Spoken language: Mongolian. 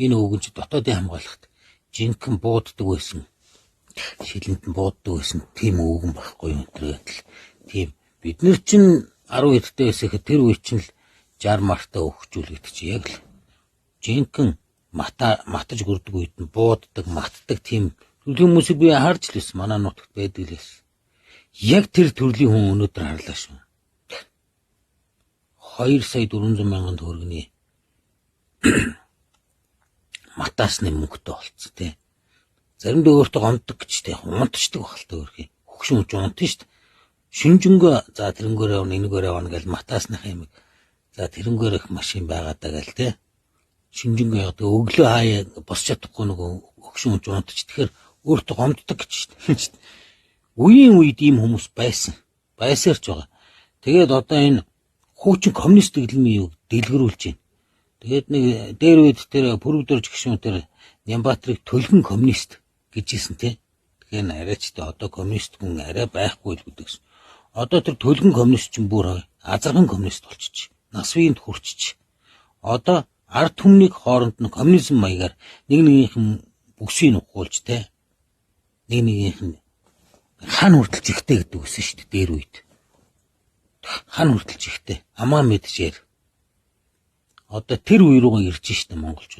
Энэ өвгөнч дотоодын хамгаалагт жинхэнэ бууддаг байсан. Шилэнд нь бууддаг байсан. Тийм өвгөн байхгүй юу өдрөөл. Тийм бид нар чинь 10 хэдтэй байсан гэхэд тэр үе чинь л 60 мартаа өгчүүлэгдэж яг л жинхэнэ матаж гүрдэг үед нь бууддаг, матдаг тийм төрлийн хүмүүсийг би харж л байсан. Манай нутагт байдаг л байсан. Яг тэр төрлийн хүн өнөөдөр харлаа шүү. 2,400,000 төгрөгийн матасны мөнгөтэй болцсон тий. Заримдаа өөртөө гомддог гэж тий унтчдаг багтаа өөрхий. Хөгшин үж унтна шүү дээ. Шүнжэнгөө за тэрнгөөр явна энэгээр явна гэж матасных юм. За тэрнгөөр их машин байгаа даа гэл тий. Шүнжэнгөө явдаг өглөө хаяа босч чадахгүй нөгөө хөгшин үж унтч тэгэхээр өөртөө гомддог гэж шүү дээ. Үеийн үед ийм хүмүүс байсан. Байсаарч байгаа. Тэгээд одоо энэ хуучин коммунист дэглэмийн юг дэлгэрүүлж байна. Тэгээд нэг дээр үед тэр пүрвдөрж гişүүн тэр Нямбатрыг төлгөн коммунист гэжсэн тий. Тэгэхээр арайч тэ одоо коммунист хүн арай байхгүй л гэдэгс. Одоо тэр төлгөн коммунист ч бүр азарган коммунист болчих. Нас үеинд хүрчих. Одоо ард түмнийг хооронд нь коммунизм маягаар нэг нэгнийхэн бүсийг ухуулж тий. Нэг нэгнийх нь хан хүртэл зихтэй гэдэг үсэн шүү дээ дээр үед. Хан хүртэл зихтэй. Амаа мэджээр. Одоо тэр үе рүүгээ ирж штэ монголчууд.